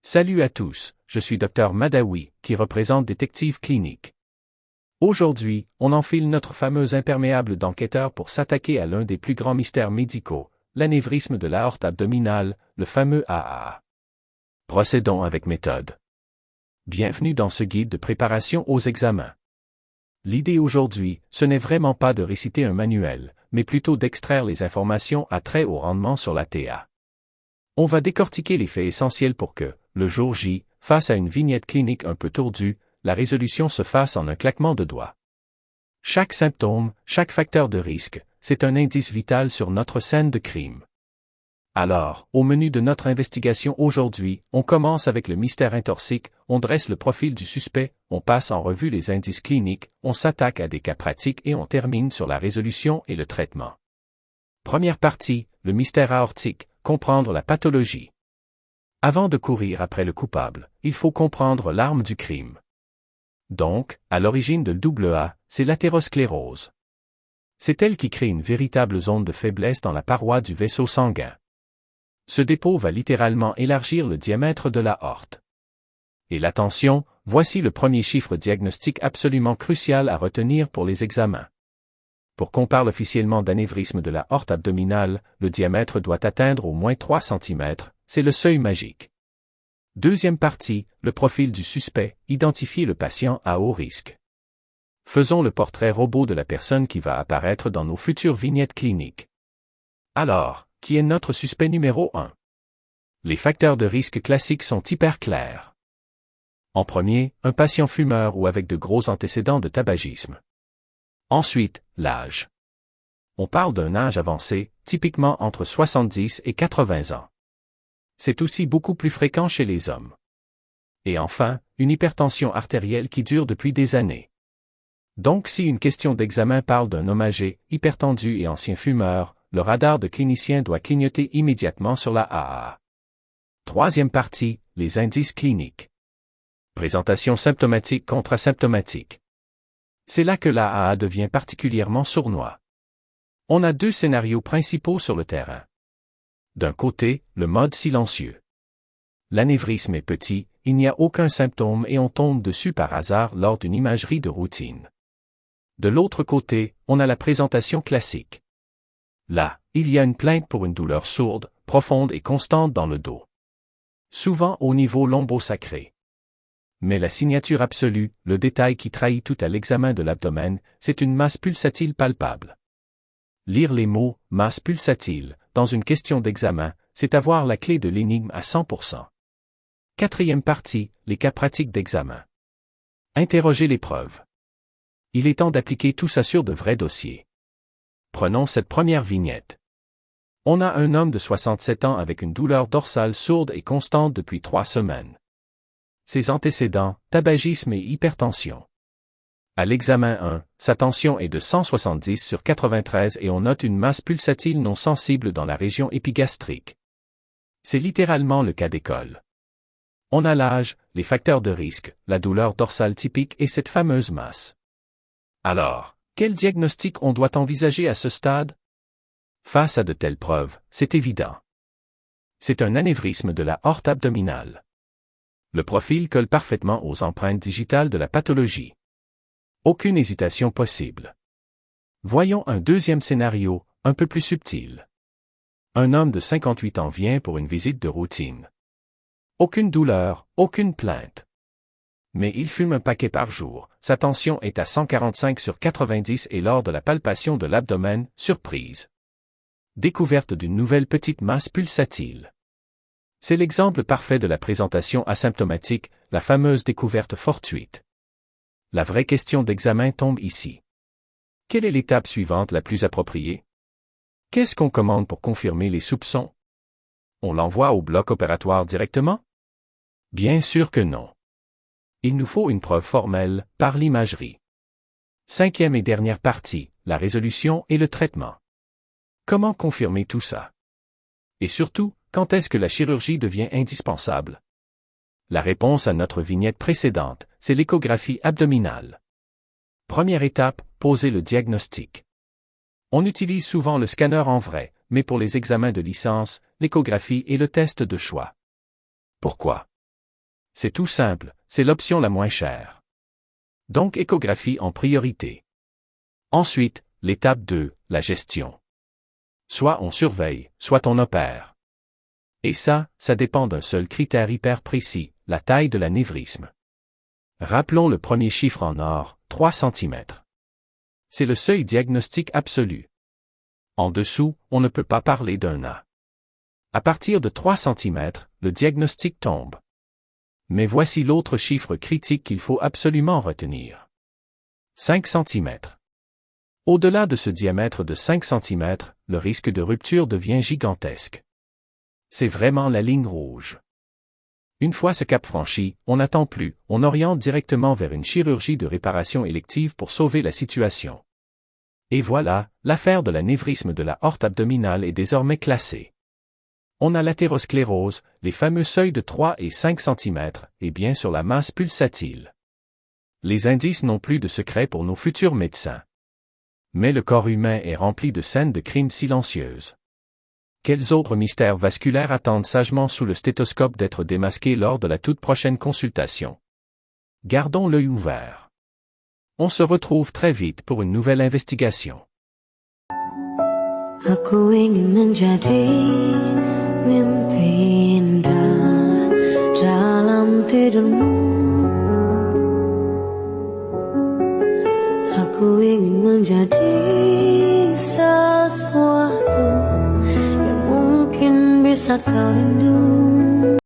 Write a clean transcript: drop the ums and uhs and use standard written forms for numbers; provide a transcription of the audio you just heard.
Salut à tous, je suis Dr Madawi, qui représente Détective Clinique. Aujourd'hui, on enfile notre fameux imperméable d'enquêteur pour s'attaquer à l'un des plus grands mystères médicaux, l'anévrisme de l'aorte abdominale, le fameux AAA. Procédons avec méthode. Bienvenue dans ce guide de préparation aux examens. L'idée aujourd'hui, ce n'est vraiment pas de réciter un manuel, mais plutôt d'extraire les informations à très haut rendement sur la TA. On va décortiquer les faits essentiels pour que, le jour J, face à une vignette clinique un peu tordue, la résolution se fasse en un claquement de doigts. Chaque symptôme, chaque facteur de risque, c'est un indice vital sur notre scène de crime. Alors, au menu de notre investigation aujourd'hui, on commence avec le mystère intorsique, on dresse le profil du suspect, on passe en revue les indices cliniques, on s'attaque à des cas pratiques et on termine sur la résolution et le traitement. Première partie, le mystère aortique, comprendre la pathologie. Avant de courir après le coupable, il faut comprendre l'arme du crime. Donc, à l'origine de l'AA, c'est l'athérosclérose. C'est elle qui crée une véritable zone de faiblesse dans la paroi du vaisseau sanguin. Ce dépôt va littéralement élargir le diamètre de l'aorte. Et l'attention, voici le premier chiffre diagnostique absolument crucial à retenir pour les examens. Pour qu'on parle officiellement d'anévrisme de l'aorte abdominale, le diamètre doit atteindre au moins 3 cm, c'est le seuil magique. Deuxième partie, le profil du suspect, identifier le patient à haut risque. Faisons le portrait robot de la personne qui va apparaître dans nos futures vignettes cliniques. Alors, qui est notre suspect numéro 1? Les facteurs de risque classiques sont hyper clairs. En premier, un patient fumeur ou avec de gros antécédents de tabagisme. Ensuite, l'âge. On parle d'un âge avancé, typiquement entre 70 et 80 ans. C'est aussi beaucoup plus fréquent chez les hommes. Et enfin, une hypertension artérielle qui dure depuis des années. Donc si une question d'examen parle d'un homme âgé, hypertendu et ancien fumeur, le radar de clinicien doit clignoter immédiatement sur la AAA. Troisième partie, les indices cliniques. Présentation symptomatique contre asymptomatique. C'est là que l'AAA devient particulièrement sournois. On a deux scénarios principaux sur le terrain. D'un côté, le mode silencieux. L'anévrisme est petit, il n'y a aucun symptôme et on tombe dessus par hasard lors d'une imagerie de routine. De l'autre côté, on a la présentation classique. Là, il y a une plainte pour une douleur sourde, profonde et constante dans le dos. Souvent au niveau lombo-sacré. Mais la signature absolue, le détail qui trahit tout à l'examen de l'abdomen, c'est une masse pulsatile palpable. Lire les mots « masse pulsatile » dans une question d'examen, c'est avoir la clé de l'énigme à 100%. Quatrième partie, les cas pratiques d'examen. Interroger les preuves. Il est temps d'appliquer tout ça sur de vrais dossiers. Prenons cette première vignette. On a un homme de 67 ans avec une douleur dorsale sourde et constante depuis 3 semaines. Ses antécédents, tabagisme et hypertension. À l'examen 1, sa tension est de 170 sur 93 et on note une masse pulsatile non sensible dans la région épigastrique. C'est littéralement le cas d'école. On a l'âge, les facteurs de risque, la douleur dorsale typique et cette fameuse masse. Alors, quel diagnostic on doit envisager à ce stade? Face à de telles preuves, c'est évident. C'est un anévrisme de l'aorte abdominale. Le profil colle parfaitement aux empreintes digitales de la pathologie. Aucune hésitation possible. Voyons un deuxième scénario, un peu plus subtil. Un homme de 58 ans vient pour une visite de routine. Aucune douleur, aucune plainte. Mais il fume un paquet par jour, sa tension est à 145 sur 90 et lors de la palpation de l'abdomen, surprise. Découverte d'une nouvelle petite masse pulsatile. C'est l'exemple parfait de la présentation asymptomatique, la fameuse découverte fortuite. La vraie question d'examen tombe ici. Quelle est l'étape suivante la plus appropriée? Qu'est-ce qu'on commande pour confirmer les soupçons? On l'envoie au bloc opératoire directement? Bien sûr que non. Il nous faut une preuve formelle, par l'imagerie. Cinquième et dernière partie, la résolution et le traitement. Comment confirmer tout ça? Et surtout, quand est-ce que la chirurgie devient indispensable? La réponse à notre vignette précédente, c'est l'échographie abdominale. Première étape, poser le diagnostic. On utilise souvent le scanner en vrai, mais pour les examens de licence, l'échographie est le test de choix. Pourquoi? C'est tout simple, c'est l'option la moins chère. Donc échographie en priorité. Ensuite, l'étape 2, la gestion. Soit on surveille, soit on opère. Et ça dépend d'un seul critère hyper précis, la taille de l'anévrisme. Rappelons le premier chiffre en or, 3 cm. C'est le seuil diagnostique absolu. En dessous, on ne peut pas parler d'un A. À partir de 3 cm, le diagnostic tombe. Mais voici l'autre chiffre critique qu'il faut absolument retenir. 5 cm. Au-delà de ce diamètre de 5 cm, le risque de rupture devient gigantesque. C'est vraiment la ligne rouge. Une fois ce cap franchi, on n'attend plus, on oriente directement vers une chirurgie de réparation élective pour sauver la situation. Et voilà, l'affaire de l'anévrisme de la aorte abdominale est désormais classée. On a l'athérosclérose, les fameux seuils de 3 et 5 cm, et bien sur la masse pulsatile. Les indices n'ont plus de secret pour nos futurs médecins. Mais le corps humain est rempli de scènes de crimes silencieuses. Quels autres mystères vasculaires attendent sagement sous le stéthoscope d'être démasqués lors de la toute prochaine consultation? Gardons l'œil ouvert. On se retrouve très vite pour une nouvelle investigation. Aku ingin menjadi mimpi indah dalam tidurmu. Aku ingin menjadi sesuatu yang mungkin bisa kau rindu.